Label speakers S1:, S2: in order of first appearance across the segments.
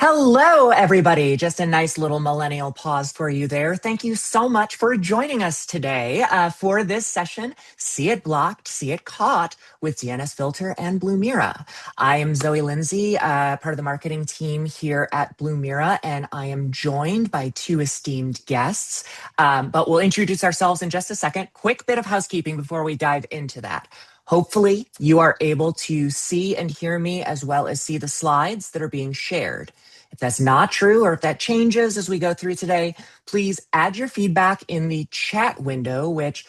S1: Hello, everybody. Just a nice little millennial pause for you there. Thank you so much for joining us today for this session, See It Blocked, See It Caught with DNSFilter and Blumira. I am Zoe Lindsay, part of the marketing team here at Blumira, and I am joined by two esteemed guests, but we'll introduce ourselves in just a second. Quick bit of housekeeping before we dive into that. Hopefully, you are able to see and hear me as well as see the slides that are being shared. If that's not true or if that changes as we go through today, please add your feedback in the chat window, which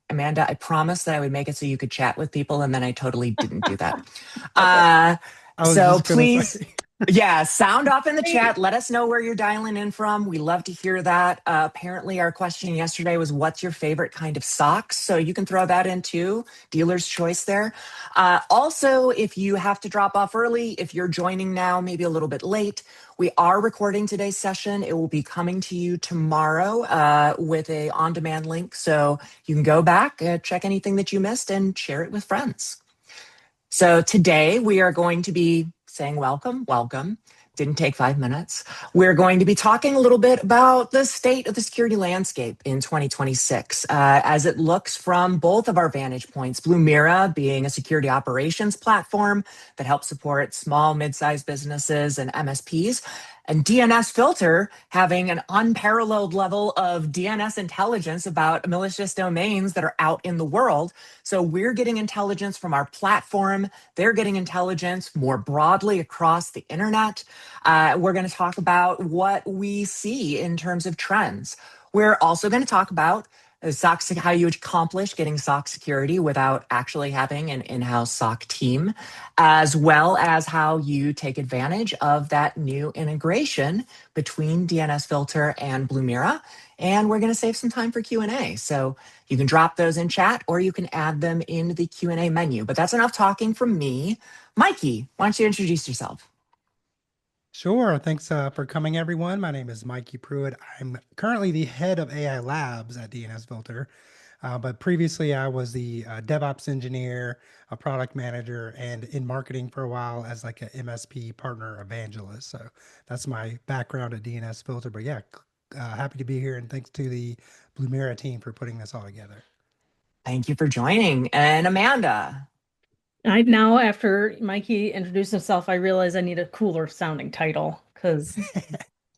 S1: Amanda, I promised that I would make it so you could chat with people, and then I totally didn't do that. So please, sound off in the chat. Let us know where you're dialing in from. We love to hear that. Apparently, our question yesterday was, what's your favorite kind of socks? So you can throw that in too. Dealer's choice there. Also, if you have to drop off early, if you're joining now, maybe a little bit late, we are recording today's session. It will be coming to you tomorrow with a on-demand link. So you can go back, check anything that you missed, and share it with friends. So today we are going to be saying welcome. Didn't take 5 minutes. We're going to be talking a little bit about the state of the security landscape in 2026 as it looks from both of our vantage points. Blumira being a security operations platform that helps support small, mid-sized businesses and MSPs, and DNSFilter having an unparalleled level of DNS intelligence about malicious domains that are out in the world. So we're getting intelligence from our platform. They're getting intelligence more broadly across the internet. We're going to talk about what we see in terms of trends. We're also going to talk about SOC, how you accomplish getting SOC security without actually having an in-house SOC team, as well as how you take advantage of that new integration between DNSFilter and Blumira. And we're going to save some time for Q&A. So you can drop those in chat or you can add them in the Q&A menu. But that's enough talking from me. Mikey, why don't you introduce yourself?
S2: Sure. Thanks for coming, everyone. My name is Mikey Pruitt. I'm currently the head of AI Labs at DNSFilter, but previously I was the DevOps engineer, a product manager, and in marketing for a while as like an MSP partner evangelist. So that's my background at DNSFilter. But yeah, happy to be here, and thanks to the Blumira team for putting this all together.
S1: Thank you for joining. And Amanda.
S3: I now, after Mikey introduced himself, I realize I need a cooler sounding title because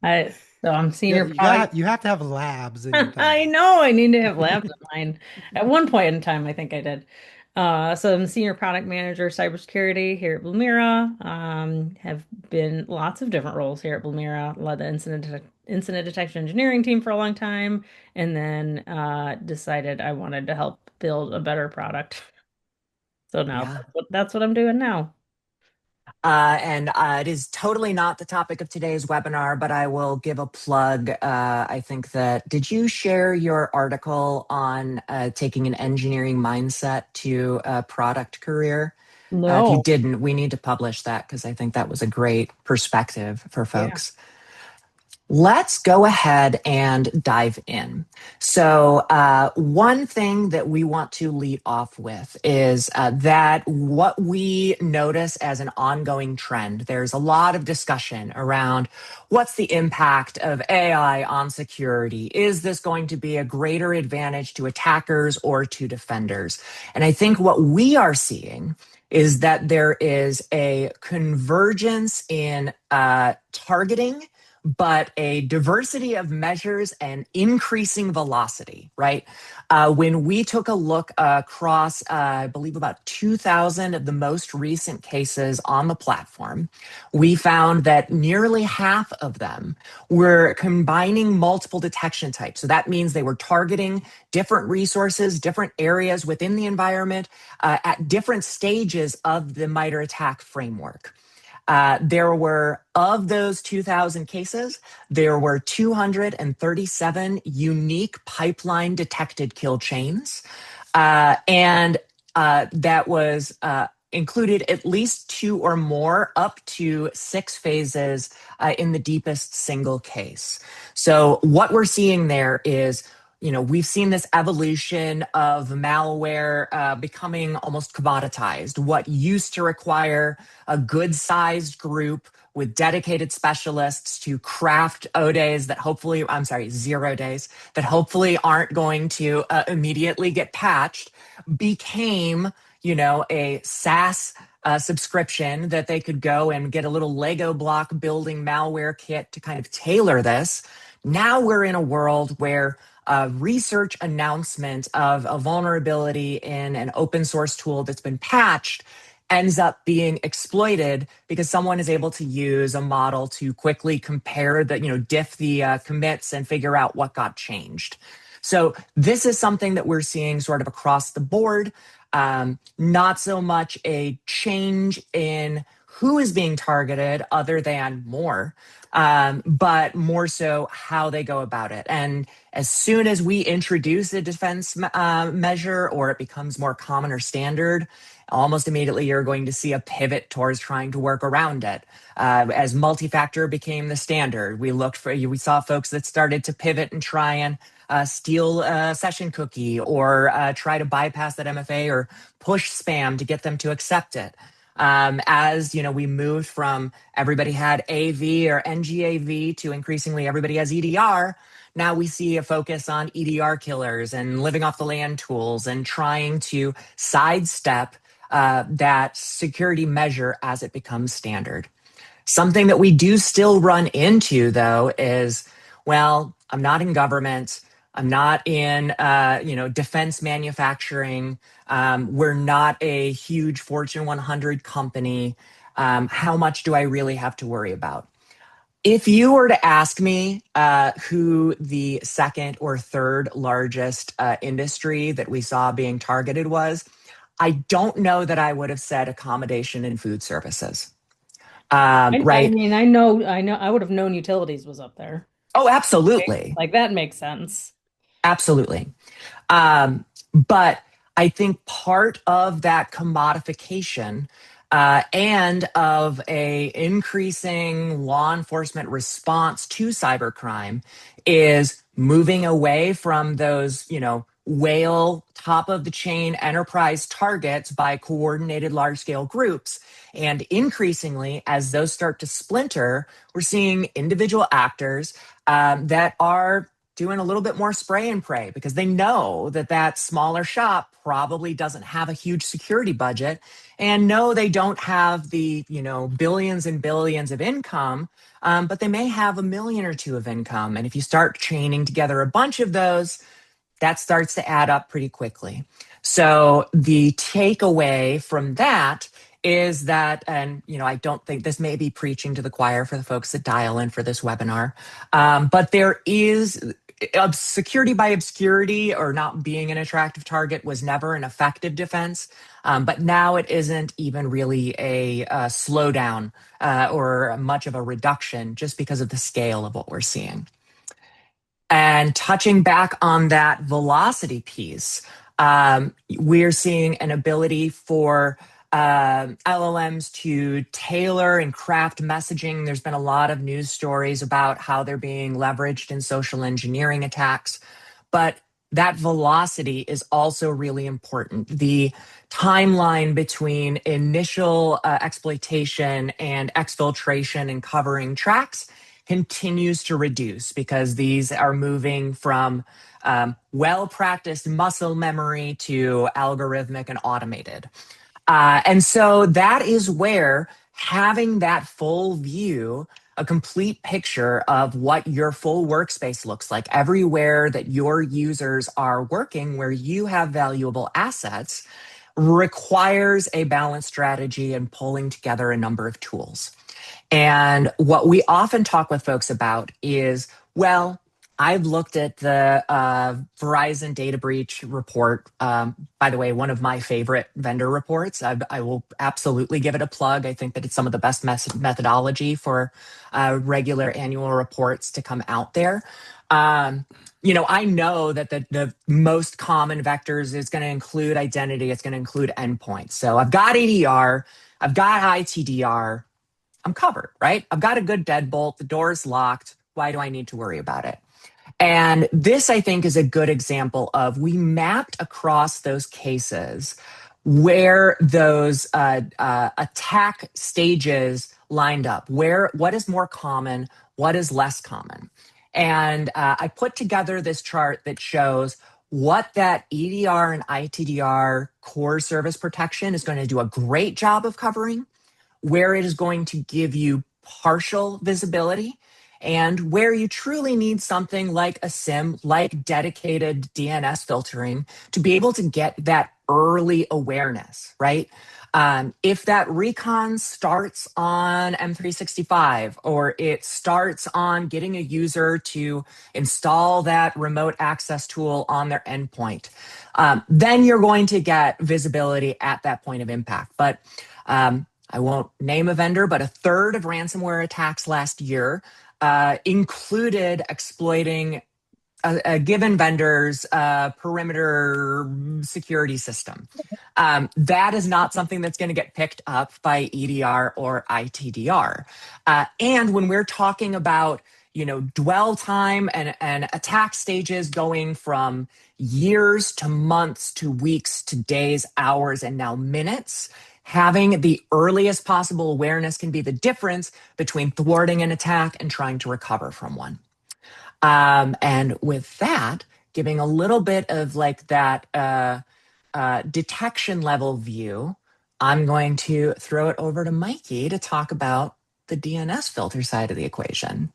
S3: I'm senior product.
S2: You have to have labs in your title.
S3: I know I need to have labs in mine. At one point in time, I think I did. So I'm senior product manager cybersecurity here at Blumira. Have been lots of different roles here at Blumira. Led the incident detection engineering team for a long time, and then decided I wanted to help build a better product. So now that's what I'm doing now.
S1: And it is totally not the topic of today's webinar, but I will give a plug. I think did you share your article on taking an engineering mindset to a product career? If you
S3: No.
S1: didn't, we need to publish that because I think that was a great perspective for folks. Yeah. Let's go ahead and dive in. So one thing that we want to lead off with is that what we notice as an ongoing trend, there's a lot of discussion around what's the impact of AI on security? Is this going to be a greater advantage to attackers or to defenders? And I think what we are seeing is that there is a convergence in targeting, but a diversity of measures and increasing velocity, right? When we took a look across, I believe about 2,000 of the most recent cases on the platform, we found that nearly half of them were combining multiple detection types. So that means they were targeting different resources, different areas within the environment at different stages of the MITRE ATT&CK framework. There were, of those 2,000 cases, there were 237 unique pipeline detected kill chains. And that was included at least 2 or more up to 6 phases in the deepest single case. So what we're seeing there is, we've seen this evolution of malware becoming almost commoditized. What used to require a good-sized group with dedicated specialists to craft 0 days that hopefully aren't going to immediately get patched, became, a SaaS subscription that they could go and get a little Lego block building malware kit to kind of tailor this. Now we're in a world where a research announcement of a vulnerability in an open source tool that's been patched ends up being exploited because someone is able to use a model to quickly compare diff the commits and figure out what got changed. So this is something that we're seeing sort of across the board. Not so much a change in who is being targeted other than more, but more so how they go about it. And as soon as we introduce a defense measure or it becomes more common or standard, almost immediately you're going to see a pivot towards trying to work around it. As multi-factor became the standard, we saw folks that started to pivot and try and steal a session cookie or try to bypass that MFA or push spam to get them to accept it. As we moved from everybody had AV or NGAV to increasingly everybody has EDR, now we see a focus on EDR killers and living off the land tools and trying to sidestep that security measure as it becomes standard. Something that we do still run into, though, is, well, I'm not in government. I'm not in, defense manufacturing. We're not a huge Fortune 100 company. How much do I really have to worry about? If you were to ask me who the second or third largest industry that we saw being targeted was, I don't know that I would have said accommodation and food services. Right?
S3: I mean, I know, I would have known utilities was up there.
S1: Oh, absolutely.
S3: Like that makes sense.
S1: Absolutely. But I think part of that commodification and of a increasing law enforcement response to cybercrime is moving away from those, whale top of the chain enterprise targets by coordinated large scale groups. And increasingly, as those start to splinter, we're seeing individual actors that are doing a little bit more spray and pray because they know that that smaller shop probably doesn't have a huge security budget and no, they don't have the, billions and billions of income, but they may have $1 million or $2 million of income. And if you start chaining together a bunch of those, that starts to add up pretty quickly. So the takeaway from that is that, and I don't think this may be preaching to the choir for the folks that dial in for this webinar, but there is security by obscurity or not being an attractive target was never an effective defense. But now it isn't even really a slowdown or much of a reduction just because of the scale of what we're seeing. And touching back on that velocity piece, we're seeing an ability for LLMs to tailor and craft messaging. There's been a lot of news stories about how they're being leveraged in social engineering attacks, but that velocity is also really important. The timeline between initial exploitation and exfiltration and covering tracks continues to reduce because these are moving from well-practiced muscle memory to algorithmic and automated. And so that is where having that full view, a complete picture of what your full workspace looks like everywhere that your users are working, where you have valuable assets, requires a balanced strategy and pulling together a number of tools. And what we often talk with folks about is, well, I've looked at the Verizon data breach report. By the way, one of my favorite vendor reports. I will absolutely give it a plug. I think that it's some of the best methodology for regular annual reports to come out there. I know that the most common vectors is going to include identity. It's going to include endpoints. So I've got ADR, I've got ITDR. I'm covered, right? I've got a good deadbolt. The door is locked. Why do I need to worry about it? And this, I think, is a good example of we mapped across those cases where those attack stages lined up. What is more common? What is less common? And I put together this chart that shows what that EDR and ITDR core service protection is going to do a great job of covering, where it is going to give you partial visibility, and where you truly need something like a SIM, like dedicated DNS filtering, to be able to get that early awareness, right? If that recon starts on M365, or it starts on getting a user to install that remote access tool on their endpoint, then you're going to get visibility at that point of impact. But I won't name a vendor, but a third of ransomware attacks last year included exploiting a given vendor's perimeter security system. That is not something that's going to get picked up by EDR or ITDR. And when we're talking about dwell time and attack stages going from years to months to weeks to days, hours, and now minutes, having the earliest possible awareness can be the difference between thwarting an attack and trying to recover from one. And with that, giving a little bit of like that detection level view, I'm going to throw it over to Mikey to talk about the DNS filter side of the equation.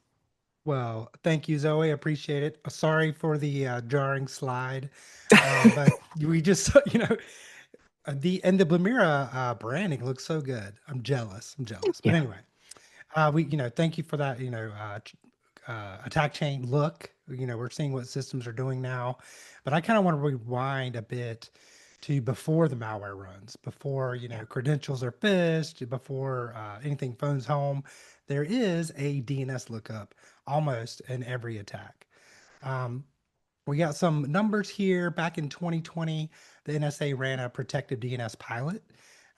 S2: Well, thank you, Zoe. Appreciate it. Sorry for the jarring slide, but we just, the Blumira branding looks so good. I'm jealous. But anyway, thank you for that. Attack chain look. We're seeing what systems are doing now, but I kind of want to rewind a bit to before the malware runs, before credentials are phished, before anything phones home. There is a DNS lookup almost in every attack. We got some numbers here. Back in 2020, the NSA ran a protective DNS pilot.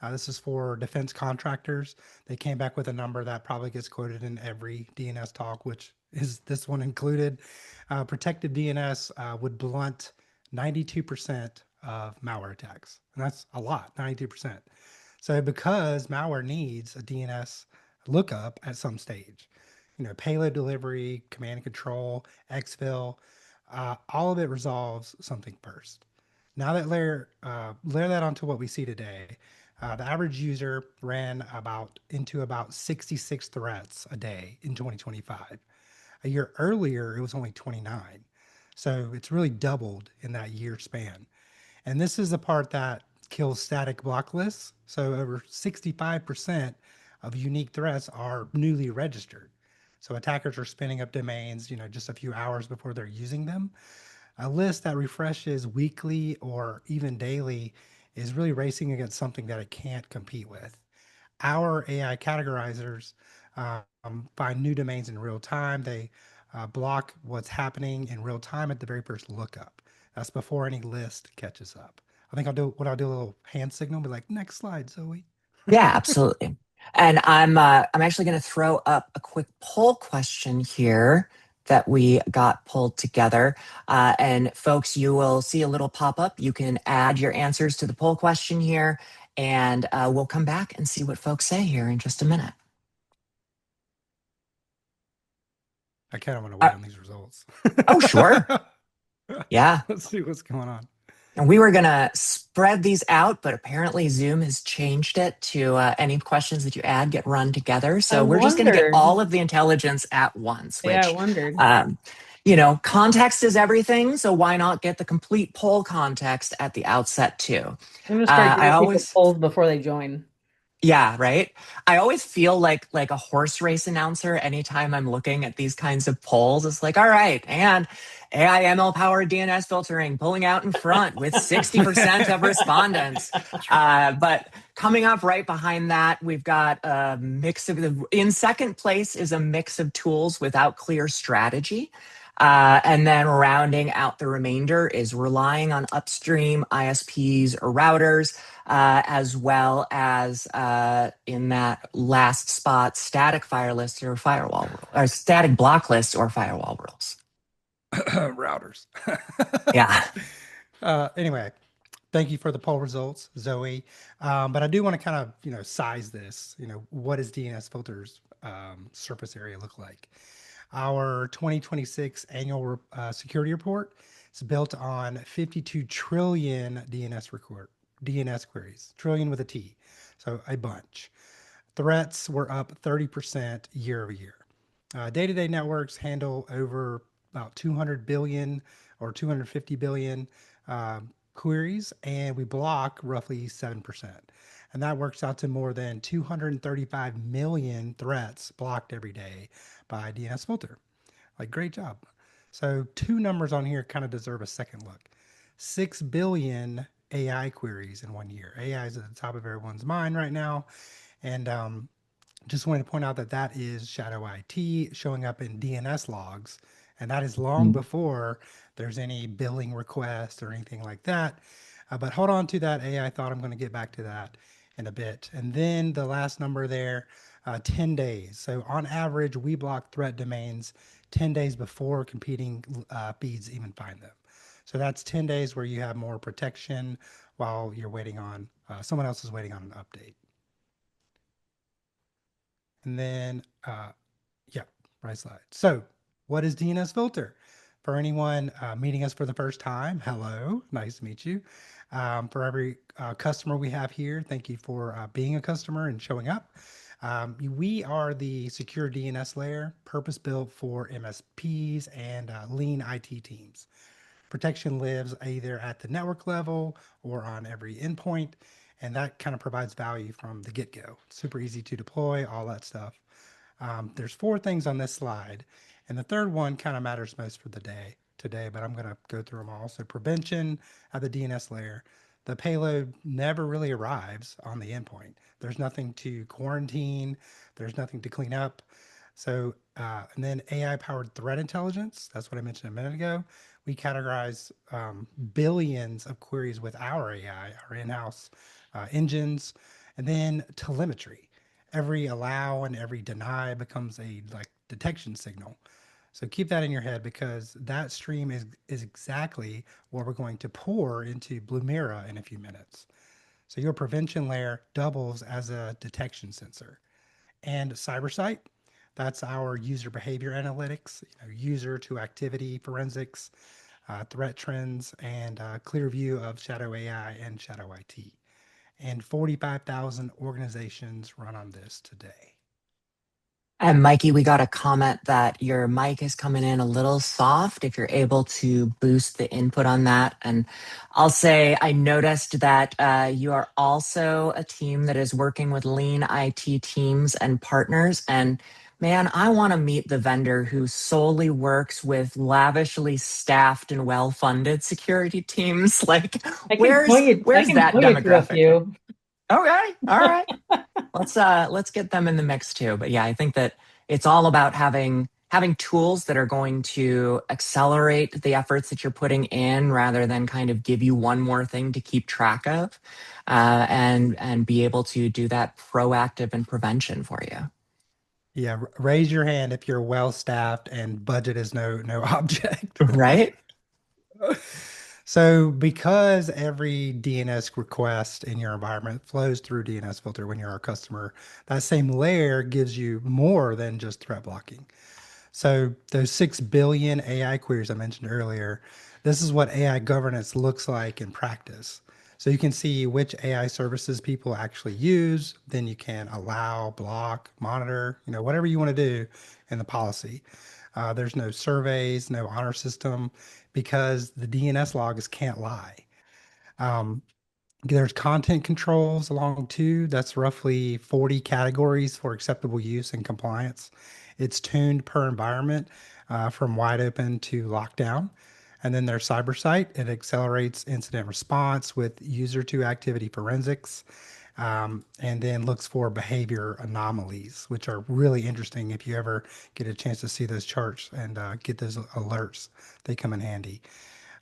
S2: This is for defense contractors. They came back with a number that probably gets quoted in every DNS talk, which is this one included. Protective DNS would blunt 92% of malware attacks. And that's a lot, 92%. So because malware needs a DNS lookup at some stage, payload delivery, command and control, exfil, all of it resolves something first. Now that layer that onto what we see today, the average user ran into about 66 threats a day in 2025. A year earlier, it was only 29. So it's really doubled in that year span. And this is the part that kills static block lists. So over 65% of unique threats are newly registered. So attackers are spinning up domains, just a few hours before they're using them. A list that refreshes weekly or even daily is really racing against something that it can't compete with. Our AI categorizers find new domains in real time. They block what's happening in real time at the very first lookup. That's before any list catches up. I think I'll do a little hand signal, be like, next slide, Zoe.
S1: Yeah, absolutely. And I'm actually going to throw up a quick poll question here that we got pulled together. And folks, you will see a little pop-up. You can add your answers to the poll question here, and we'll come back and see what folks say here in just a minute.
S2: I kind of want to wait on these results.
S1: Oh, sure. Yeah.
S2: Let's see what's going on.
S1: And we were going to spread these out, but apparently Zoom has changed it to any questions that you add get run together. So we're just going to get all of the intelligence at once. Which,
S3: yeah, I wondered.
S1: Context is everything. So why not get the complete poll context at the outset too?
S3: I'm going to start doing polls before they join.
S1: Yeah, right. I always feel like a horse race announcer anytime I'm looking at these kinds of polls. It's like, all right, and AI ML powered DNS filtering pulling out in front with 60% of respondents. But coming up right behind that, we've got a mix of in second place is a mix of tools without clear strategy. And then rounding out the remainder is relying on upstream ISPs or routers, as well as in that last spot, static fire lists or firewall or static block lists or firewall rules.
S2: Routers.
S1: Yeah.
S2: Anyway, Thank you for the poll results, Zoe. But I do want to kind of, size this. What does DNS filters surface area look like? Our 2026 annual security report is built on 52 trillion DNS queries, trillion with a T, so a bunch. Threats were up 30% year over year. Day-to-day networks handle over about 200 billion or 250 billion queries, and we block roughly 7%. And that works out to more than 235 million threats blocked every day by DNS Filter. Like, great job. So, two numbers on here kind of deserve a second look. 6 billion AI queries in 1 year. AI is at the top of everyone's mind right now. And just wanted to point out that that is shadow IT showing up in DNS logs. And that is long before there's any billing request or anything like that. But hold on to that AI thought. I'm going to get back to that in a bit. And then the last number there, 10 days. So on average, we block threat domains 10 days before competing feeds even find them. So that's 10 days where you have more protection while you're waiting on, someone else is waiting on an update. And then, yeah, right slide. So what is DNS filter? For anyone meeting us for the first time, hello, nice to meet you. For every customer we have here, thank you for being a customer and showing up. We are the secure DNS layer, purpose built for MSPs and lean IT teams. Protection lives either at the network level or on every endpoint, and that kind of provides value from the get-go. Super easy to deploy, all that stuff. There's 4 things on this slide, and the third one kind of matters most for the day today, but I'm going to go through them all. So prevention at the DNS layer. The payload never really arrives on the endpoint. There's nothing to quarantine. There's nothing to clean up. So, and then AI-powered threat intelligence. That's what I mentioned a minute ago. We categorize billions of queries with our AI, our in-house engines, and then telemetry. Every allow and every deny becomes a detection signal. So keep that in your head, because that stream is exactly what we're going to pour into Blumira in a few minutes. So your prevention layer doubles as a detection sensor. And CyberSight, that's our user behavior analytics, user to activity forensics, threat trends, and clear view of shadow AI and shadow IT. And 45,000 organizations run on this today.
S1: And Mikey, we got a comment that your mic is coming in a little soft. If you're able to boost the input on that. And I'll say I noticed that you are also a team that is working with lean IT teams and partners. And man, I want to meet the vendor who solely works with lavishly staffed and well-funded security teams. Like,
S3: I can
S1: where's
S3: point you, I can
S1: that
S3: point you to a
S1: demographic?
S3: few.
S1: Okay, all right. Let's get them in the mix too. But yeah, I think that it's all about having tools that are going to accelerate the efforts that you're putting in, rather than kind of give you one more thing to keep track of, and be able to do that proactive and prevention for you.
S2: Yeah, raise your hand if you're well staffed and budget is no object.
S1: Right?
S2: So because every DNS request in your environment flows through DNS filter when you're a customer, that same layer gives you more than just threat blocking. So those 6 billion AI queries I mentioned earlier, this is what AI governance looks like in practice. So you can see which AI services people actually use. Then you can allow, block, monitor, whatever you want to do in the policy. There's no surveys, no honor system, because the DNS logs can't lie. There's content controls along too. That's roughly 40 categories for acceptable use and compliance. It's tuned per environment, from wide open to lockdown. And then there's CyberSight. It accelerates incident response with user to activity forensics, and then looks for behavior anomalies, which are really interesting if you ever get a chance to see those charts and get those alerts. They come in handy.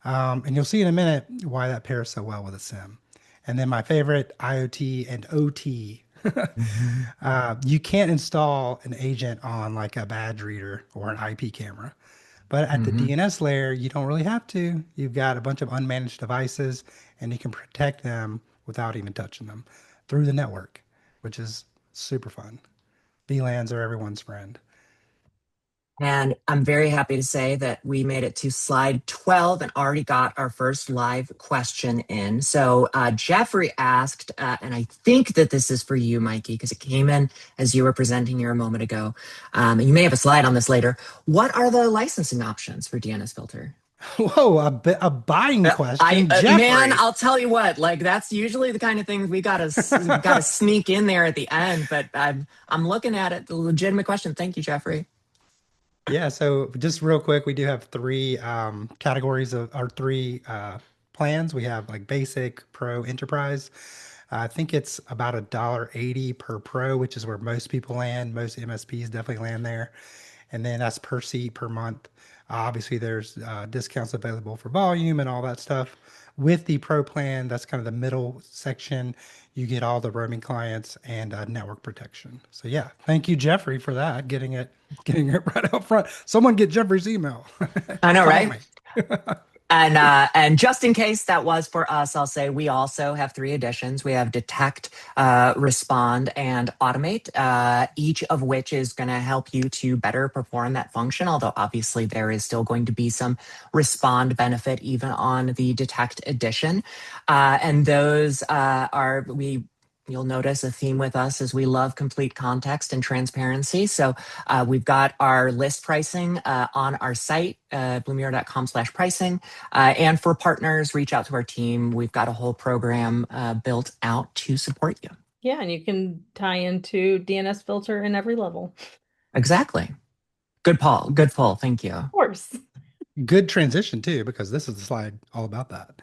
S2: And you'll see in a minute why that pairs so well with a SIM. And then my favorite, IoT and OT.
S1: Mhm.
S2: You can't install an agent on like a badge reader or an IP camera, But at the
S1: Hmm.
S2: DNS layer, you don't really have to. You've got a bunch of unmanaged devices, and you can protect them without even touching them through the network, which is super fun. VLANs are everyone's friend.
S1: And I'm very happy to say that we made it to slide 12 and already got our first live question in. So Jeffrey asked, and I think that this is for you, Mikey, because it came in as you were presenting here a moment ago. And you may have a slide on this later. What are the licensing options for DNS Filter?
S2: Whoa, a buying question,
S1: Man,
S2: Jeffrey.
S1: I'll tell you what. Like that's usually the kind of things we gotta sneak in there at the end. But I'm looking at it. The legitimate question. Thank you, Jeffrey.
S2: Yeah, so just real quick, we do have three categories of our three plans. We have like basic, pro, enterprise. I think it's about $1.80 per pro, which is where most people land. Most MSPs definitely land there. And then that's per seat per month. Obviously, there's discounts available for volume and all that stuff. With the pro plan, that's kind of the middle section. You get all the roaming clients and network protection. So yeah, thank you, Jeffrey, for that. Getting it right up front. Someone get Jeffrey's email.
S1: I know,
S2: Call
S1: right?
S2: me.
S1: And just in case that was for us, I'll say we also have three additions. We have detect, respond, and automate, each of which is going to help you to better perform that function. Although obviously there is still going to be some respond benefit even on the detect edition. And those are we. You'll notice a theme with us is we love complete context and transparency. So we've got our list pricing on our site, blumira.com/pricing. And for partners, reach out to our team. We've got a whole program built out to support you.
S3: Yeah, and you can tie into DNS filter in every level.
S1: Exactly. Good Paul. Good Paul. Thank you.
S3: Of course.
S2: Good transition too, because this is the slide all about that.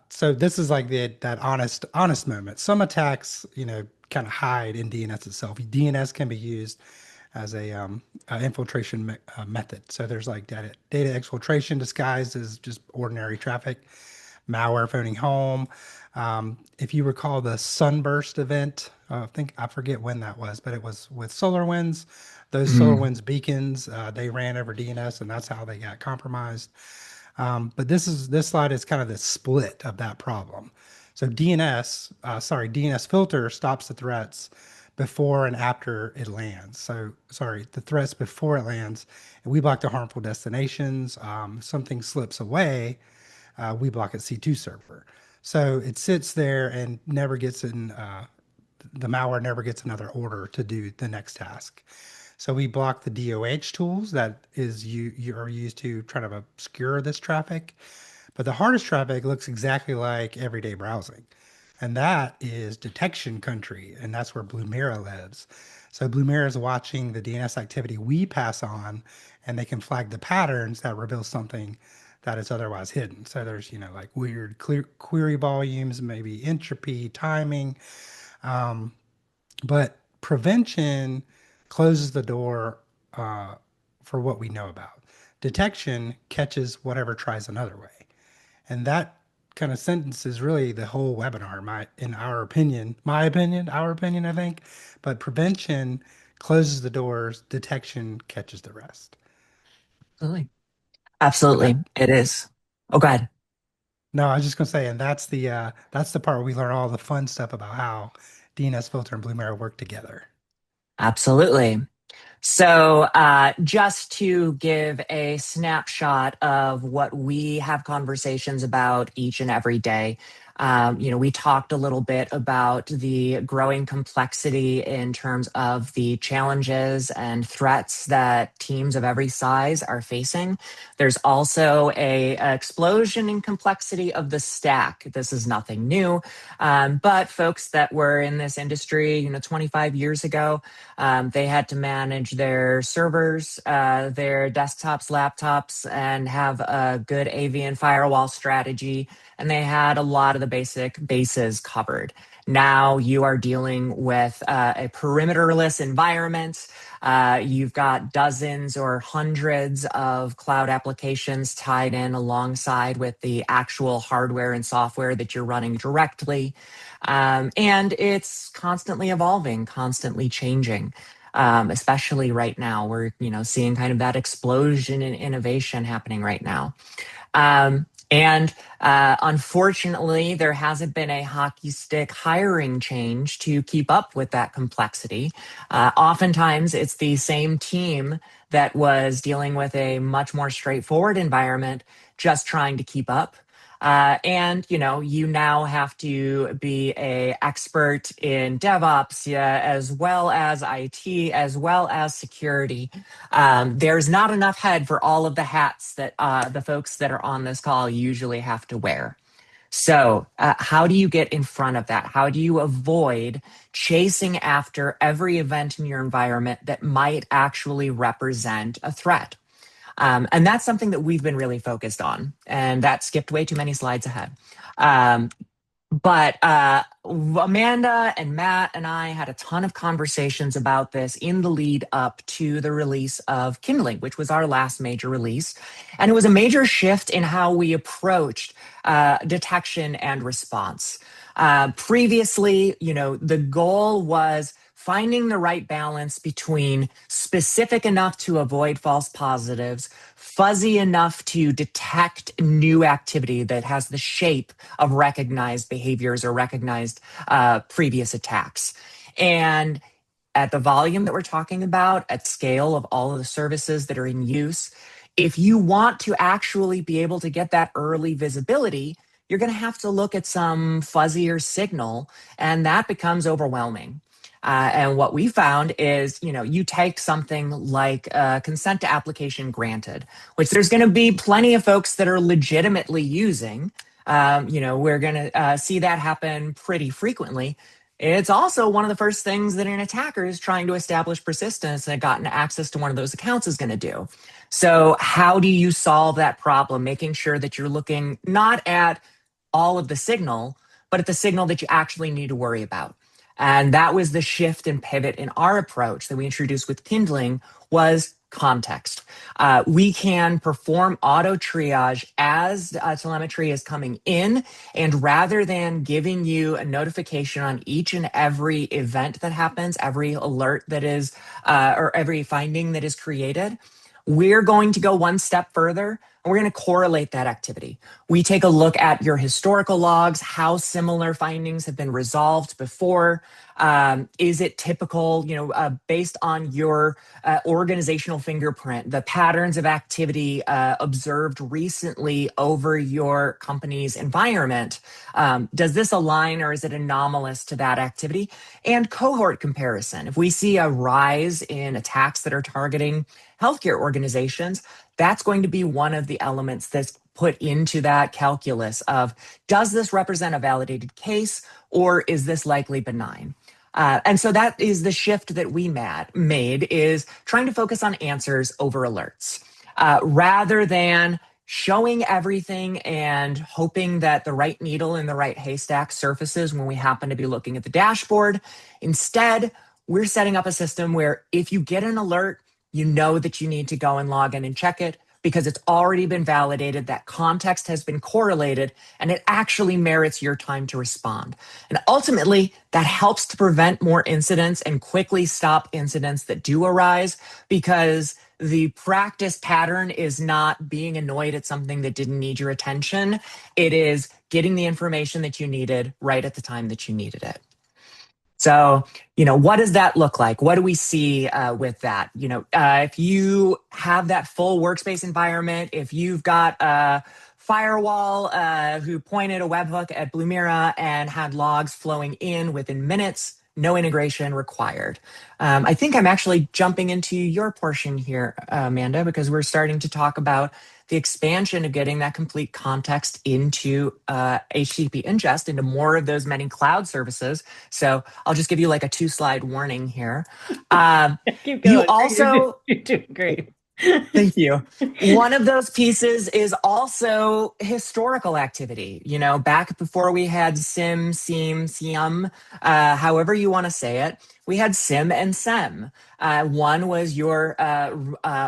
S2: So this is like that honest moment. Some attacks, kind of hide in DNS itself. DNS can be used as a infiltration method. So there's like data exfiltration disguised as just ordinary traffic, malware phoning home. If you recall the Sunburst event, I forget when that was, but it was with SolarWinds. Those
S1: Mm.
S2: SolarWinds beacons, they ran over DNS, and that's how they got compromised. But this slide is kind of the split of that problem. So DNS filter stops the threats before and after it lands. So sorry, the threats before it lands, and we block the harmful destinations. Something slips away, we block at C2 server. So it sits there and never gets in. The malware never gets another order to do the next task. So we block the DOH tools that you are used to try to obscure this traffic. But the hardest traffic looks exactly like everyday browsing. And that is detection country. And that's where Blumira lives. So Blumira is watching the DNS activity we pass on, and they can flag the patterns that reveal something that is otherwise hidden. So there's, like weird query volumes, maybe entropy, timing. But prevention closes the door for what we know about. Detection catches whatever tries another way. And that kind of sentence is really the whole webinar, in our opinion, our opinion, I think. But prevention closes the doors, detection catches the rest.
S1: Absolutely.
S2: And
S1: Absolutely.
S2: that,
S1: It is. Oh, go ahead.
S2: no, I was just gonna say, and that's the part where we learn all the fun stuff about how DNS filter and Blumira work together.
S1: Absolutely. So, just to give a snapshot of what we have conversations about each and every day, we talked a little bit about the growing complexity in terms of the challenges and threats that teams of every size are facing. There's also a explosion in complexity of the stack. This is nothing new, but folks that were in this industry, 25 years ago, they had to manage their servers, their desktops, laptops, and have a good AV and firewall strategy. And they had a lot of the basic bases covered. Now you are dealing with a perimeterless environment. You've got dozens or hundreds of cloud applications tied in alongside with the actual hardware and software that you're running directly. And it's constantly evolving, constantly changing. especially right now. We're, seeing kind of that explosion in innovation happening right now. And unfortunately, there hasn't been a hockey stick hiring change to keep up with that complexity. Oftentimes, it's the same team that was dealing with a much more straightforward environment, just trying to keep up. And you now have to be a expert in DevOps, yeah, as well as IT, as well as security. There's not enough head for all of the hats that the folks that are on this call usually have to wear. So, how do you get in front of that? How do you avoid chasing after every event in your environment that might actually represent a threat? And that's something that we've been really focused on. And that skipped way too many slides ahead. But Amanda and Matt and I had a ton of conversations about this in the lead up to the release of Kindling, which was our last major release. And it was a major shift in how we approached detection and response. Previously, the goal was finding the right balance between specific enough to avoid false positives, fuzzy enough to detect new activity that has the shape of recognized behaviors or recognized previous attacks. And at the volume that we're talking about, at scale of all of the services that are in use, if you want to actually be able to get that early visibility, you're going to have to look at some fuzzier signal, and that becomes overwhelming. And what we found is, you take something like consent to application granted, which there's going to be plenty of folks that are legitimately using. We're going to see that happen pretty frequently. It's also one of the first things that an attacker is trying to establish persistence and gotten access to one of those accounts is going to do. So how do you solve that problem, making sure that you're looking not at all of the signal, but at the signal that you actually need to worry about? And that was the shift and pivot in our approach that we introduced with Kindling was context. We can perform auto triage as telemetry is coming in. And rather than giving you a notification on each and every event that happens, every alert that is, or every finding that is created, we're going to go one step further and we're going to correlate that activity. We take a look at your historical logs, how similar findings have been resolved before. Is it typical, based on your organizational fingerprint, the patterns of activity observed recently over your company's environment? Does this align or is it anomalous to that activity? And cohort comparison. If we see a rise in attacks that are targeting healthcare organizations, that's going to be one of the elements that's put into that calculus of, does this represent a validated case or is this likely benign? And so that is the shift that we made, is trying to focus on answers over alerts. Rather than showing everything and hoping that the right needle in the right haystack surfaces when we happen to be looking at the dashboard. Instead, we're setting up a system where if you get an alert, you know that you need to go and log in and check it because it's already been validated, that context has been correlated, and it actually merits your time to respond. And ultimately, that helps to prevent more incidents and quickly stop incidents that do arise, because the practice pattern is not being annoyed at something that didn't need your attention. It is getting the information that you needed right at the time that you needed it. So, what does that look like? What do we see with that? If you have that full workspace environment, if you've got a firewall who pointed a webhook at Blumira and had logs flowing in within minutes, no integration required. I think I'm actually jumping into your portion here, Amanda, because we're starting to talk about the expansion of getting that complete context into HTTP ingest, into more of those many cloud services. So I'll just give you like a 2-slide warning here.
S3: Keep going.
S1: You also,
S3: you're doing great.
S1: Thank you. One of those pieces is also historical activity. Back before we had SIM, SIEM, SIEM, however you want to say it, we had SIM and SEM. One was your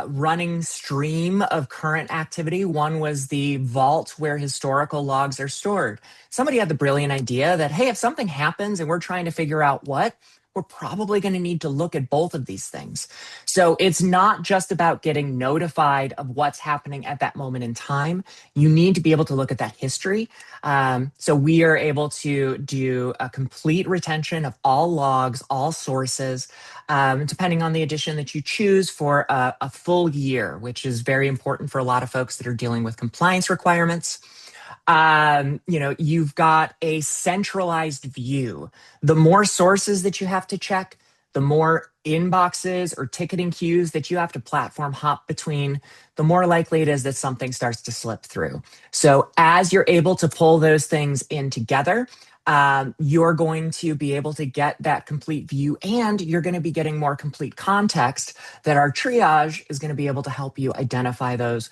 S1: running stream of current activity. One was the vault where historical logs are stored. Somebody had the brilliant idea that, hey, if something happens and we're trying to figure out what, we're probably going to need to look at both of these things. So it's not just about getting notified of what's happening at that moment in time. You need to be able to look at that history. So we are able to do a complete retention of all logs, all sources, depending on the edition that you choose for a full year, which is very important for a lot of folks that are dealing with compliance requirements. You've got a centralized view. The more sources that you have to check, the more inboxes or ticketing queues that you have to platform hop between, the more likely it is that something starts to slip through. So as you're able to pull those things in together, you're going to be able to get that complete view, and you're going to be getting more complete context that our triage is going to be able to help you identify those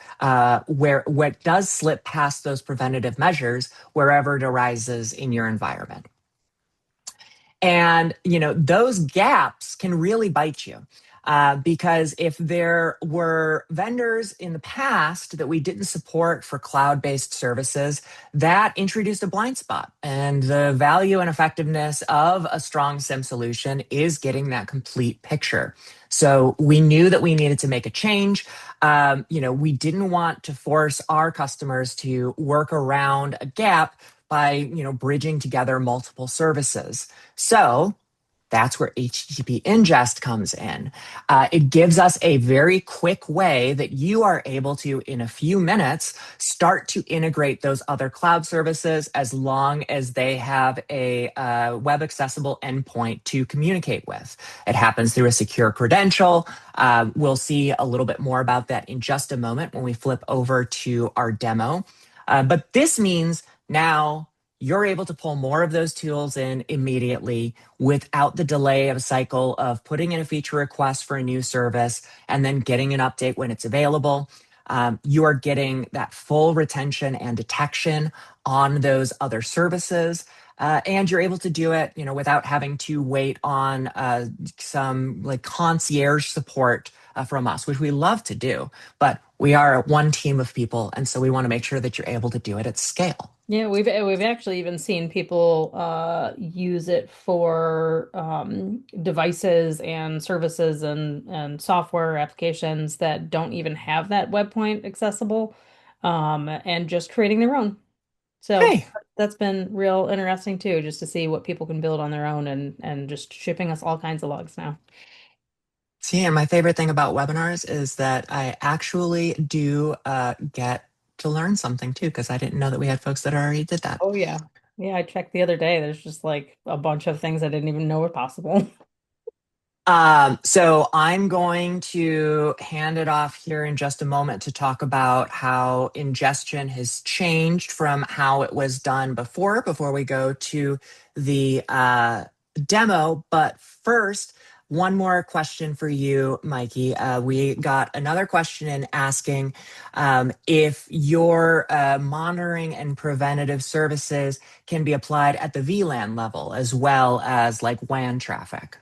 S1: where what does slip past those preventative measures wherever it arises in your environment. And, those gaps can really bite you. Because if there were vendors in the past that we didn't support for cloud-based services, that introduced a blind spot. And the value and effectiveness of a strong SIM solution is getting that complete picture. So we knew that we needed to make a change. We didn't want to force our customers to work around a gap by, bridging together multiple services. So that's where HTTP Ingest comes in. It gives us a very quick way that you are able to, in a few minutes, start to integrate those other cloud services as long as they have a web accessible endpoint to communicate with. It happens through a secure credential. We'll see a little bit more about that in just a moment when we flip over to our demo. But this means now you're able to pull more of those tools in immediately without the delay of a cycle of putting in a feature request for a new service and then getting an update when it's available. You are getting that full retention and detection on those other services. And you're able to do it, without having to wait on some like concierge support from us, which we love to do. But we are one team of people, and so we want to make sure that you're able to do it at scale.
S3: Yeah, we've actually even seen people use it for devices and services and software applications that don't even have that web point accessible, and just creating their own. So
S1: Hey,
S3: that's been real interesting too, just to see what people can build on their own and just shipping us all kinds of logs now.
S1: see, and my favorite thing about webinars is that I actually do get to learn something too, because I didn't know that we had folks that already did that.
S3: Oh yeah. Yeah, I checked the other day. There's just like a bunch of things I didn't even know were possible.
S1: So I'm going to hand it off here in just a moment to talk about how ingestion has changed from how it was done before we go to the demo. But first, one more question for you, Mikey. We got another question in asking if your monitoring and preventative services can be applied at the VLAN level as well as like WAN traffic.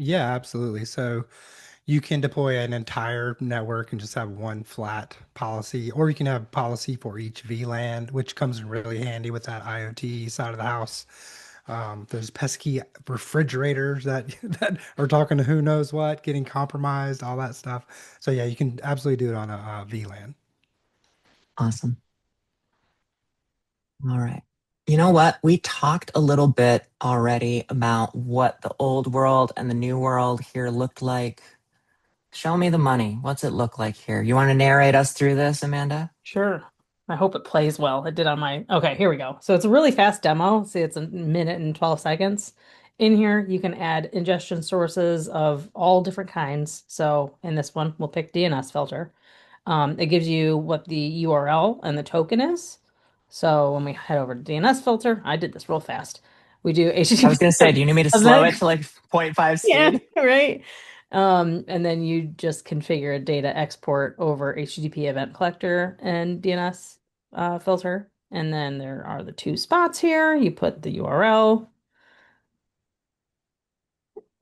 S2: Yeah, absolutely. So you can deploy an entire network and just have one flat policy, or you can have policy for each VLAN, which comes in really handy with that IoT side of the house. Those pesky refrigerators that that are talking to who knows what, getting compromised, all that stuff. So yeah, you can absolutely do it on a VLAN.
S1: Awesome. All right. You know what? We talked a little bit already about what the old world and the new world here looked like. Show me the money. What's it look like here? You want to narrate us through this, Amanda?
S3: Sure. I hope it plays well. It did on my. Okay, here we go. So it's a really fast demo. See, it's a minute and 12 seconds. In here, you can add ingestion sources of all different kinds. So in this one, we'll pick DNSFilter. It gives you what the URL and the token is. So when we head over to DNSFilter, I did this real fast. We do
S1: I was
S3: HTTP
S1: going to say, do you need me to slow it
S3: event.
S1: to like zero point 0.5
S3: Yeah,
S1: speed?
S3: right. And then you just configure a data export over HTTP event collector and DNS filter. And then there are the two spots here. You put the URL,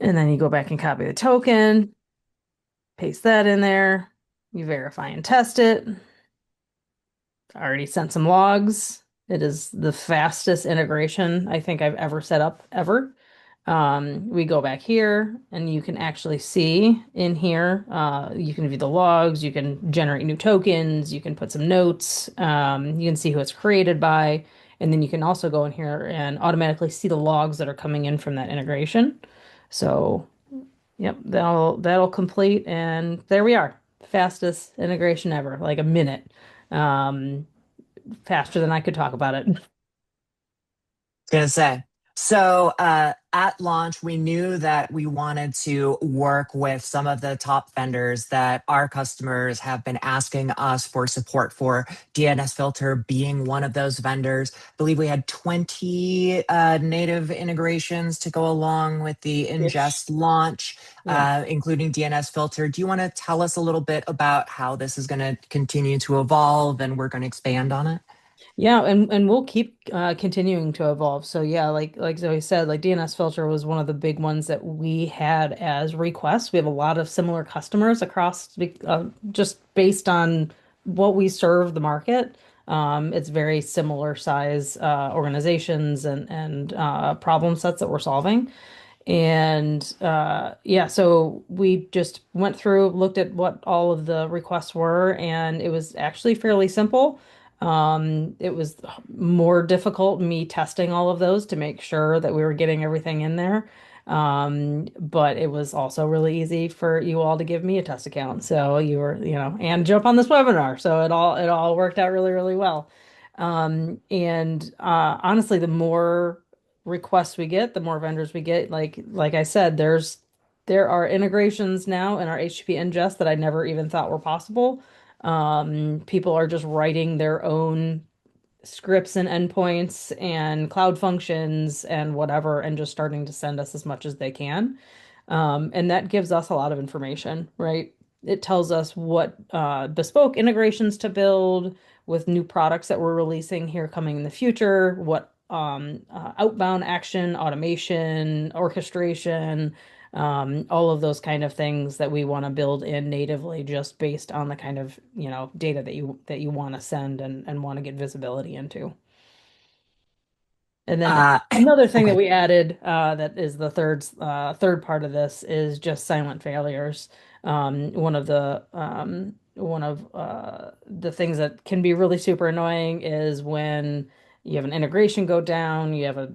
S3: and then you go back and copy the token, paste that in there. You verify and test it. I already sent some logs. It is the fastest integration I think I've ever set up ever. We go back here and you can actually see in here, you can view the logs, you can generate new tokens, you can put some notes, you can see who it's created by, and then you can also go in here and automatically see the logs that are coming in from that integration. So, yep, that'll complete, and there we are. Fastest integration ever, like a minute. Um, Faster than I could talk about it.
S1: Gonna say. So at launch, we knew that we wanted to work with some of the top vendors that our customers have been asking us for support for, DNS Filter being one of those vendors. I believe we had 20 native integrations to go along with the
S3: Ish.
S1: ingest launch,
S3: Yeah.
S1: including DNS Filter. Do you want to tell us a little bit about how this is going to continue to evolve and we're going to expand on it?
S3: Yeah, and we'll keep continuing to evolve. So yeah, like Zoe said, like DNS filter was one of the big ones that we had as requests. We have a lot of similar customers across just based on what we serve the market. It's very similar size organizations and problem sets that we're solving. And yeah, so we just went through, looked at what all of the requests were, and it was actually fairly simple. It was more difficult me testing all of those to make sure that we were getting everything in there. But it was also really easy for you all to give me a test account. So you were, and jump on this webinar. So it all worked out really, really well. And honestly, the more requests we get, the more vendors we get. Like I said, there are integrations now in our HTTP ingest that I never even thought were possible. People are just writing their own scripts and endpoints and cloud functions and whatever, and just starting to send us as much as they can. And that gives us a lot of information, right? It tells us what bespoke integrations to build with new products that we're releasing here coming in the future, what outbound action, automation, orchestration, all of those kind of things that we want to build in natively just based on the kind of, data that you want to send and want to get visibility into. And then
S1: Uh,
S3: another thing that
S1: okay.
S3: we added that is the third part of this is just silent failures. One of the things that can be really super annoying is when you have an integration go down, you have a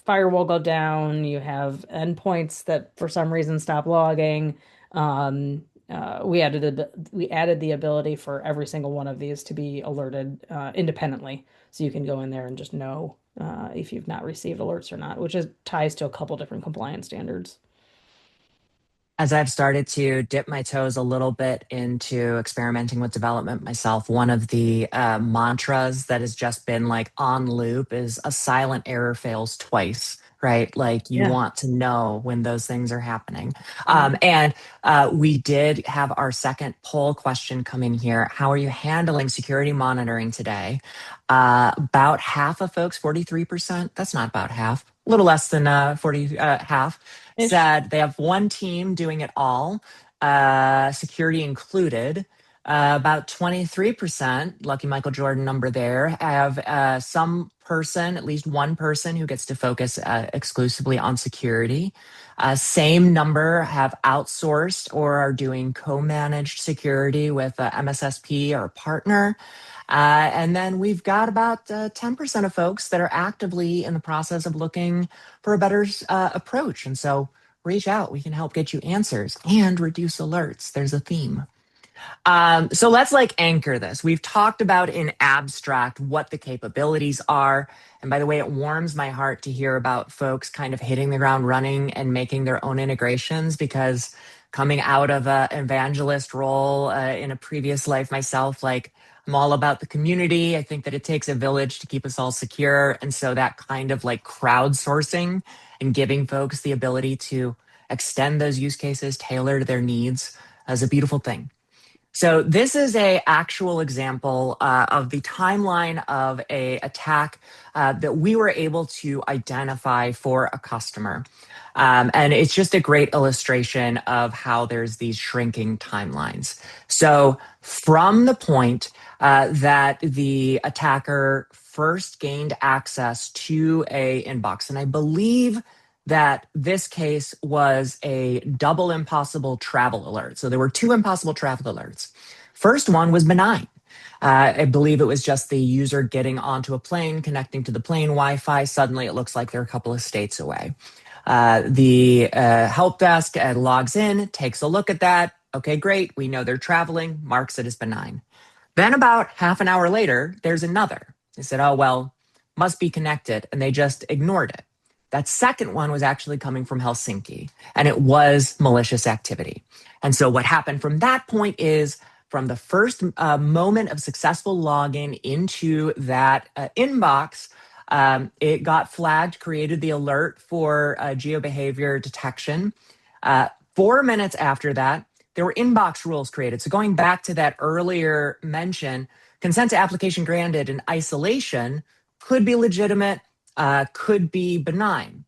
S3: firewall go down, you have endpoints that for some reason stop logging. We added the ability for every single one of these to be alerted independently. So you can go in there and just know if you've not received alerts or not, which ties to a couple different compliance standards.
S1: As I've started to dip my toes a little bit into experimenting with development myself, one of the mantras that has just been like on loop is a silent error fails twice, right? Like you
S3: Yeah.
S1: want to know when those things are happening.
S3: Yeah.
S1: And we did have our second poll question come in here. How are you handling security monitoring today? About half of folks, 43%, that's not about half, a little less than 40, half
S3: Ish.
S1: said they have one team doing it all, security included. About 23%, lucky Michael Jordan number there, have some person, at least one person who gets to focus exclusively on security. Same number have outsourced or are doing co-managed security with a MSSP or a partner. And then we've got about 10% of folks that are actively in the process of looking for a better approach. And so reach out. We can help get you answers and reduce alerts. There's a theme. So let's like anchor this. We've talked about in abstract what the capabilities are. And by the way, it warms my heart to hear about folks kind of hitting the ground running and making their own integrations because coming out of an evangelist role in a previous life myself, like I'm all about the community. I think that it takes a village to keep us all secure. And so that kind of like crowdsourcing and giving folks the ability to extend those use cases, tailor to their needs is a beautiful thing. So this is a actual example of the timeline of a attack that we were able to identify for a customer. And it's just a great illustration of how there's these shrinking timelines. So from the point that the attacker first gained access to a inbox, and I believe that this case was a double impossible travel alert. So there were two impossible travel alerts. First one was benign. I believe it was just the user getting onto a plane, connecting to the plane Wi-Fi. Suddenly, it looks like they're a couple of states away. The help desk logs in, takes a look at that. Okay, great. We know they're traveling, marks it as benign. Then about half an hour later, there's another. They said, oh, well, must be connected. And they just ignored it. That second one was actually coming from Helsinki, and it was malicious activity. And so what happened from that point is from the first moment of successful login into that inbox, it got flagged, created the alert for geobehavior detection. 4 minutes after that, there were inbox rules created. So going back to that earlier mention, consent to application granted in isolation could be legitimate, could be benign.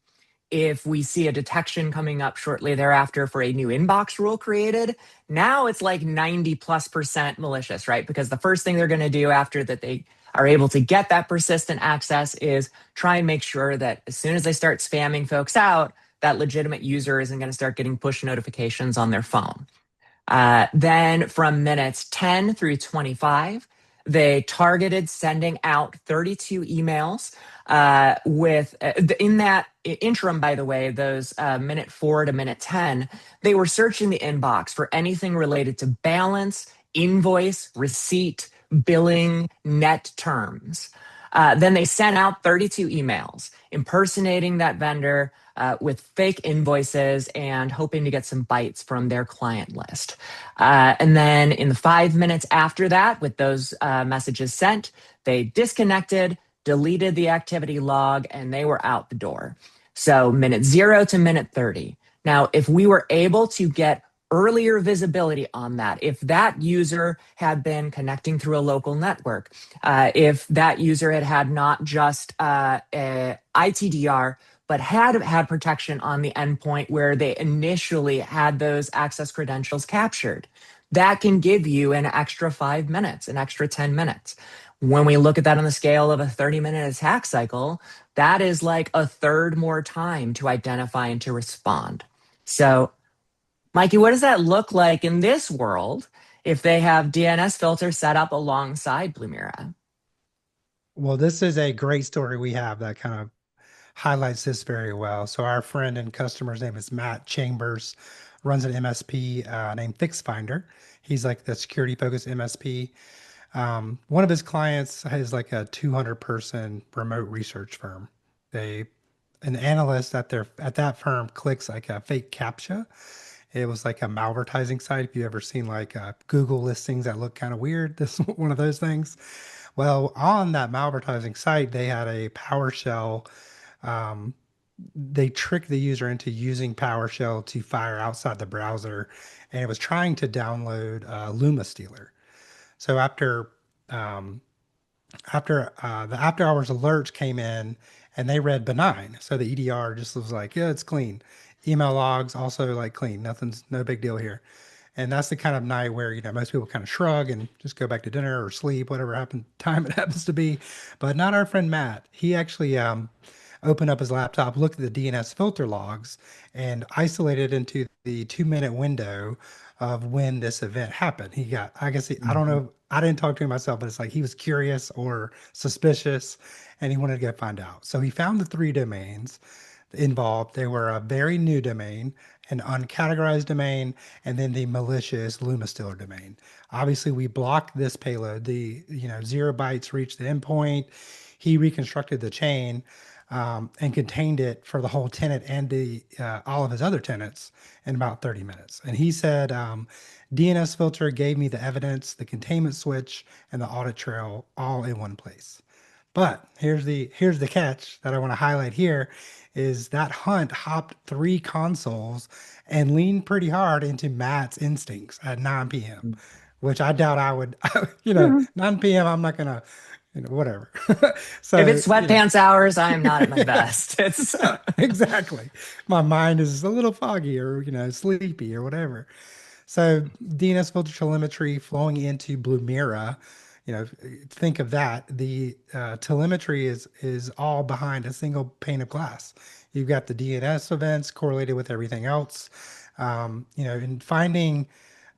S1: If we see a detection coming up shortly thereafter for a new inbox rule created, now it's like 90+% malicious, right? Because the first thing they're going to do after that they are able to get that persistent access is try and make sure that as soon as they start spamming folks out, that legitimate user isn't going to start getting push notifications on their phone. Then from minutes 10 through 25, they targeted sending out 32 emails with in that interim, by the way, those minute 4 to minute 10, they were searching the inbox for anything related to balance, invoice, receipt, billing, net terms. Then they sent out 32 emails impersonating that vendor with fake invoices and hoping to get some bites from their client list. And then in the 5 minutes after that, with those messages sent, they disconnected, deleted the activity log, and they were out the door. So minute 0 to minute 30. Now, if we were able to get earlier visibility on that, if that user had been connecting through a local network, if that user had not just ITDR, but had protection on the endpoint where they initially had those access credentials captured, that can give you an extra 5 minutes, an extra 10 minutes. When we look at that on the scale of a 30-minute attack cycle, that is like a third more time to identify and to respond. So, Mikey, what does that look like in this world if they have DNSFilter set up alongside Blumira?
S2: Well, this is a great story we have that kind of highlights this very well. So our friend and customer's name is Matt Chambers, runs an MSP named FixFinder. He's like the security focused MSP. One of his clients has like a 200-person remote research firm. An analyst at that firm clicks like a fake CAPTCHA. It was like a malvertising site. If you ever seen like Google listings that look kind of weird, this is one of those things. Well, on that malvertising site, they had a PowerShell. They tricked the user into using PowerShell to fire outside the browser, and it was trying to download Luma Stealer. So after the after hours alerts came in, and they read benign, so the EDR just was like, yeah, it's clean. Email logs also like clean, no big deal here. And that's the kind of night where, most people kind of shrug and just go back to dinner or sleep, whatever time it happens to be. But not our friend Matt. He actually opened up his laptop, looked at the DNSFilter logs, and isolated into the 2-minute window of when this event happened. I don't know, I didn't talk to him myself, but it's like he was curious or suspicious, and he wanted to go find out. So he found the 3 domains involved. They were a very new domain, an uncategorized domain, and then the malicious Luma Stealer domain. Obviously, we blocked this payload. The 0 bytes reached the endpoint. He reconstructed the chain and contained it for the whole tenant and all of his other tenants in about 30 minutes. And he said, DNSFilter gave me the evidence, the containment switch, and the audit trail all in one place. But here's the catch that I want to highlight here is that hunt hopped 3 consoles and leaned pretty hard into Matt's instincts at 9 p.m., which I doubt I would, 9 p.m. I'm not going to, whatever. So
S1: if it's sweatpants hours, I am not at my best. It's
S2: exactly. My mind is a little foggy or, sleepy or whatever. So DNSFilter telemetry flowing into Blumira, think of that. The telemetry is all behind a single pane of glass. You've got the DNS events correlated with everything else. And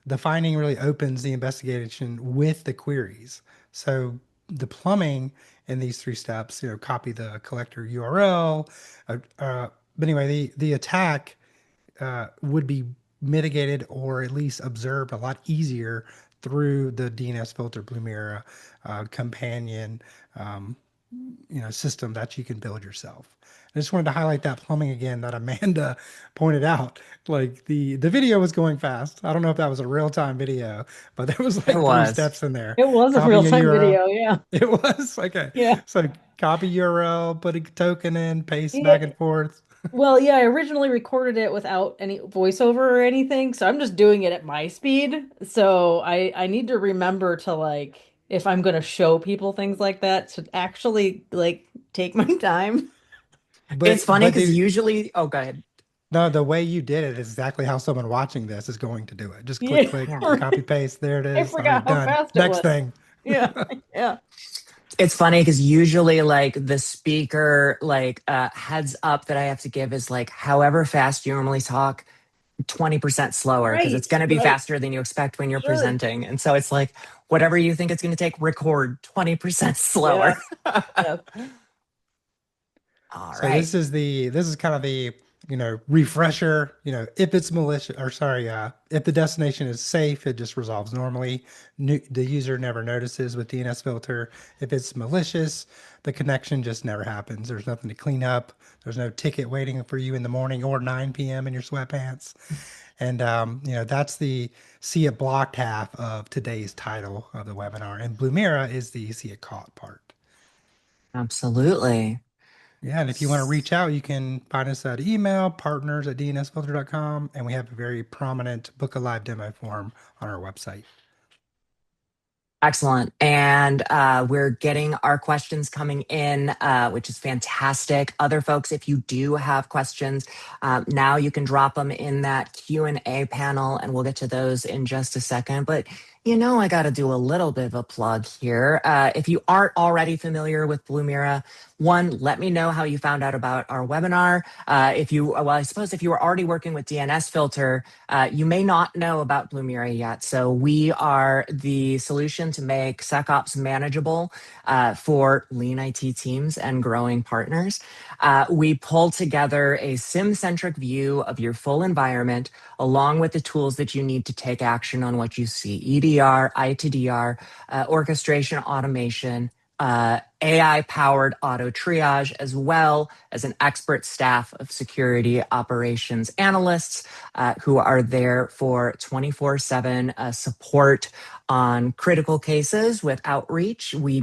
S2: the finding really opens the investigation with the queries. So the plumbing in these three steps, copy the collector URL. But anyway, the attack would be mitigated or at least observed a lot easier through the DNS filter Blumira companion system that you can build yourself. I just wanted to highlight that plumbing again that Amanda pointed out. Like the video was going fast. I don't know if that was a real time video, but there was
S1: It
S2: like three
S1: was.
S2: steps in there.
S3: It was a
S2: Copy a
S3: real-time
S2: URL.
S3: video, yeah.
S2: It was okay.
S3: Yeah.
S2: So copy URL, put a token in, paste back
S3: Yeah.
S2: and forth.
S3: Well, yeah, I originally recorded it without any voiceover or anything, so I'm just doing it at my speed. So I need to remember to like if I'm going to show people things like that to actually like take my time.
S1: It's
S2: But
S1: funny
S2: but
S1: because
S2: the
S1: usually, oh, go ahead.
S2: no, the way you did it is exactly how someone watching this is going to do it. Just click,
S3: Yeah.
S2: click,
S1: Yeah.
S2: copy, paste. There it
S3: I
S2: is. All right,
S3: forgot how
S2: done.
S3: fast it
S2: Next
S3: was.
S2: thing.
S3: Yeah. Yeah.
S1: It's funny because usually like the speaker like heads up that I have to give is like however fast you normally talk, 20% slower because it's
S3: Right.
S1: going to be
S3: Right.
S1: faster than you expect when you're
S3: Sure.
S1: presenting. And so it's like whatever you think it's going to take, record 20% slower.
S3: Yeah. Yeah.
S1: All
S2: So
S1: right.
S2: this is kind of the refresher. If it's malicious or sorry, if the destination is safe, it just resolves normally. The user never notices with DNS filter. If it's malicious, the connection just never happens. There's nothing to clean up. There's no ticket waiting for you in the morning or 9 p.m. in your sweatpants. And that's the see it blocked half of today's title of the webinar. And Blumira is the see it caught part.
S1: Absolutely.
S2: Yeah, and if you want to reach out, you can find us at email partners@dnsfilter.com, and we have a very prominent book a live demo form on our website.
S1: Excellent. And we're getting our questions coming in, which is fantastic. Other folks, if you do have questions, now you can drop them in that Q&A panel, and we'll get to those in just a second. But I got to do a little bit of a plug here. If you aren't already familiar with Blumira, one, let me know how you found out about our webinar. I suppose if you were already working with DNS Filter, you may not know about Blumira yet. So we are the solution to make SecOps manageable for lean IT teams and growing partners. We pull together a SIM-centric view of your full environment, along with the tools that you need to take action on what you see: EDR, ITDR, orchestration, automation, AI-powered auto triage, as well as an expert staff of security operations analysts who are there for 24/7 support on critical cases with outreach. We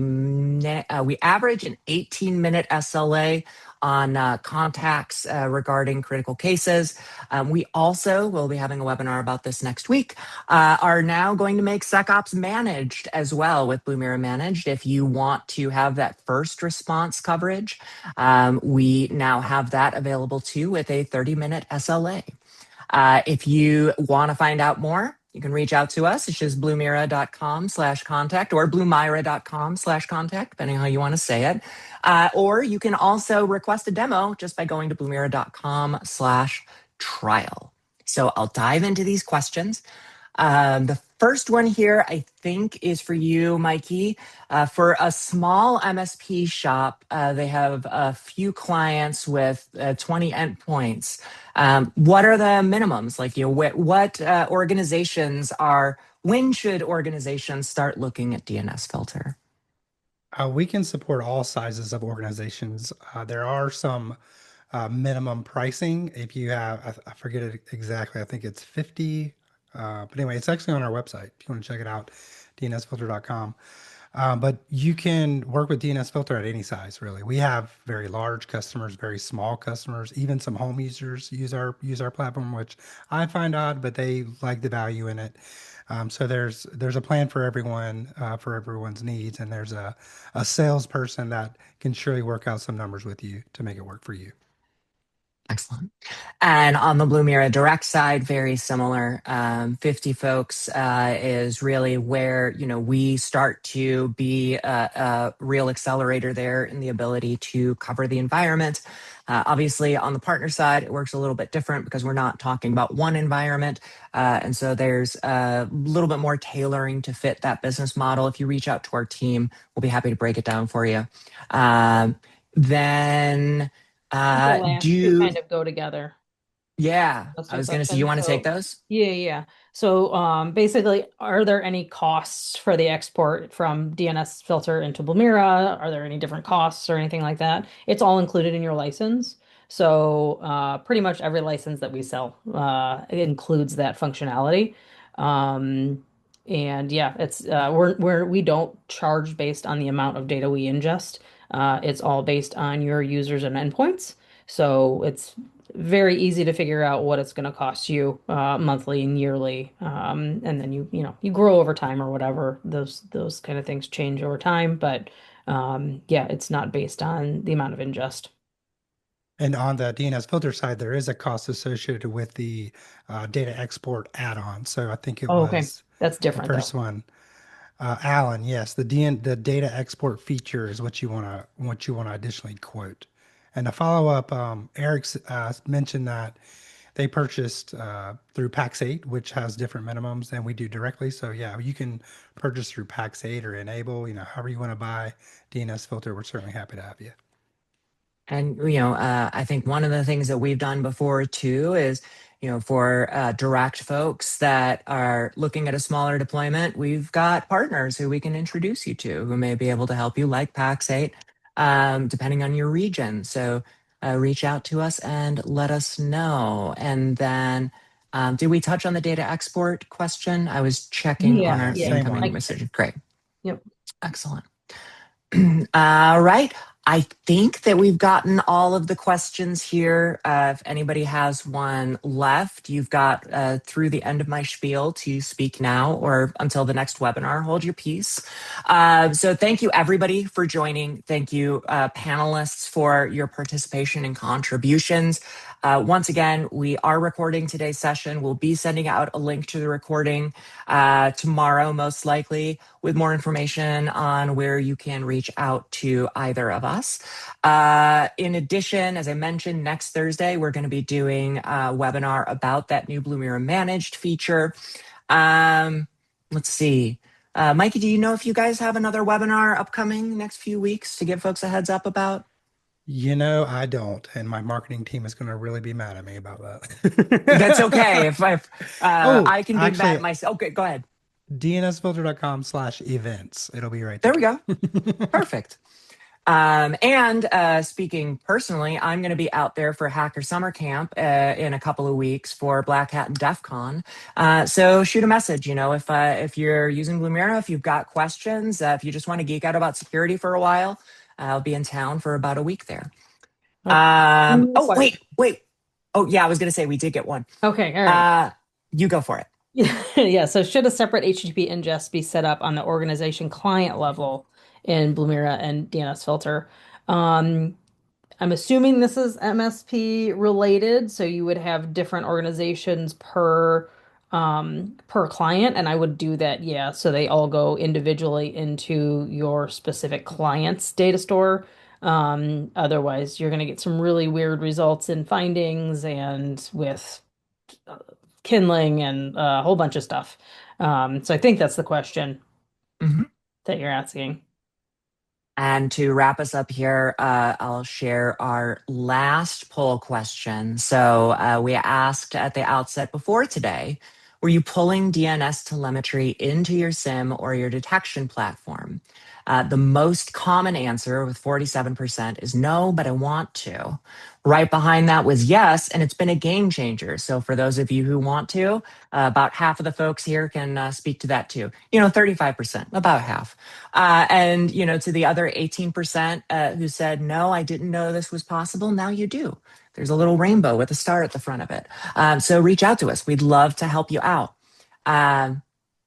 S1: average an 18-minute SLA on contacts regarding critical cases. We also will be having a webinar about this next week. Are now going to make SecOps managed as well with Blumira Managed. If you want to have that first response coverage, we now have that available too with a 30-minute SLA. If you want to find out more, you can reach out to us. It's just blumira.com/contact or blumira.com/contact, depending on how you want to say it. Or you can also request a demo just by going to blumira.com/trial. So I'll dive into these questions. The first one here, I think, is for you, Mikey. For a small MSP shop, they have a few clients with 20 endpoints. What are the minimums? Like, what organizations when should organizations start looking at DNS filter?
S2: We can support all sizes of organizations. There are some minimum pricing. If you have, I forget it exactly. I think it's 50. But anyway, it's actually on our website. If you want to check it out, dnsfilter.com. But you can work with DNS Filter at any size, really. We have very large customers, very small customers, even some home users use our platform, which I find odd, but they like the value in it. So there's a plan for everyone, for everyone's needs, and there's a salesperson that can surely work out some numbers with you to make it work for you.
S1: Excellent. And on the Blumira direct side, very similar. 50 folks is really where we start to be a real accelerator there in the ability to cover the environment. Obviously, on the partner side, it works a little bit different because we're not talking about one environment. And so there's a little bit more tailoring to fit that business model. If you reach out to our team, we'll be happy to break it down for you. Then
S3: The last two
S1: do
S3: kind of go together.
S1: yeah,
S3: Those
S1: I
S3: two
S1: was going to say, you
S3: sections.
S1: want to take
S3: So
S1: those?
S3: yeah. So basically, are there any costs for the export from DNS filter into Blumira? Are there any different costs or anything like that? It's all included in your license. So pretty much every license that we sell it includes that functionality. Um, and yeah, it's we don't charge based on the amount of data we ingest. It's all based on your users and endpoints. So it's very easy to figure out what it's going to cost you monthly and yearly, and then you grow over time or whatever. Those kind of things change over time, but yeah, it's not based on the amount of ingest.
S2: And on the DNS filter side, there is a cost associated with the data export add-on. So I think it
S3: Oh, okay,
S2: was
S3: that's
S2: the
S3: different though.
S2: first one. Alan, yes, the data export feature is what you want to additionally quote. And to follow up, Eric's mentioned that they purchased through Pax8, which has different minimums than we do directly. So yeah, you can purchase through Pax8 or Enable, however you want to buy DNS filter. We're certainly happy to have you.
S1: And, I think one of the things that we've done before too is, for direct folks that are looking at a smaller deployment, we've got partners who we can introduce you to who may be able to help you, like Pax8, depending on your region. So reach out to us and let us know. And then, did we touch on the data export question? I was checking on our
S2: Yeah,
S3: Yeah.
S2: same
S1: incoming
S2: one.
S1: message. Great.
S3: Yep.
S1: Excellent. All right. I think that we've gotten all of the questions here. If anybody has one left, you've got through the end of my spiel to speak now or until the next webinar. Hold your peace. So thank you, everybody, for joining. Thank you, panelists, for your participation and contributions. Once again, we are recording today's session. We'll be sending out a link to the recording tomorrow, most likely, with more information on where you can reach out to either of us. In addition, as I mentioned, next Thursday, we're going to be doing a webinar about that new Blumira managed feature. Let's see. Mikey, do you know if you guys have another webinar upcoming next few weeks to give folks a heads up about?
S2: I don't, and my marketing team is going to really be mad at me about that.
S1: That's okay. If
S2: Oh,
S1: I can be
S2: actually,
S1: mad myself. Okay, go ahead.
S2: dnsfilter.com/events. It'll be right
S1: There
S2: there.
S1: we go. Perfect. And speaking personally, I'm going to be out there for Hacker Summer Camp in a couple of weeks for Black Hat and DEF CON. So shoot a message, if you're using Blumira, if you've got questions, if you just want to geek out about security for a while, I'll be in town for about a week there. Oh, wait. Oh, yeah, I was going to say we did get one.
S3: Okay, all right.
S1: You go for it.
S3: Yeah, so should a separate HTTP ingest be set up on the organization client level in Blumira and DNS filter? Um, I'm assuming this is MSP related, so you would have different organizations per client, and I would do that, yeah, so they all go individually into your specific client's data store. Otherwise, you're going to get some really weird results in findings and with kindling and a whole bunch of stuff. So I think that's the question
S1: Mm-hmm.
S3: that you're asking.
S1: And to wrap us up here, I'll share our last poll question. So we asked at the outset before today, were you pulling DNS telemetry into your SIM or your detection platform? The most common answer with 47% is no, but I want to. Right behind that was yes, and it's been a game changer. So for those of you who want to, about half of the folks here can speak to that too. 35%, about half. And, to the other 18% who said, no, I didn't know this was possible. Now you do. There's a little rainbow with a star at the front of it. So reach out to us. We'd love to help you out.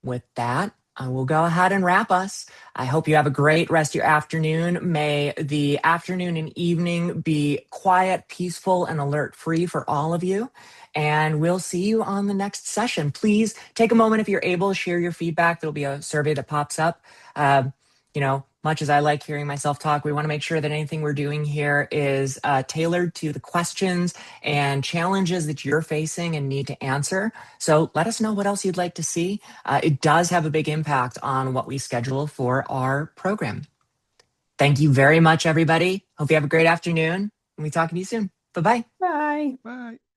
S1: With that, I will go ahead and wrap us. I hope you have a great rest of your afternoon. May the afternoon and evening be quiet, peaceful, and alert-free for all of you. And we'll see you on the next session. Please take a moment if you're able to share your feedback. There'll be a survey that pops up. Much as I like hearing myself talk, we want to make sure that anything we're doing here is tailored to the questions and challenges that you're facing and need to answer. So let us know what else you'd like to see. It does have a big impact on what we schedule for our program. Thank you very much, everybody. Hope you have a great afternoon. And we'll be talking to you soon. Bye-bye.
S3: Bye.
S2: Bye.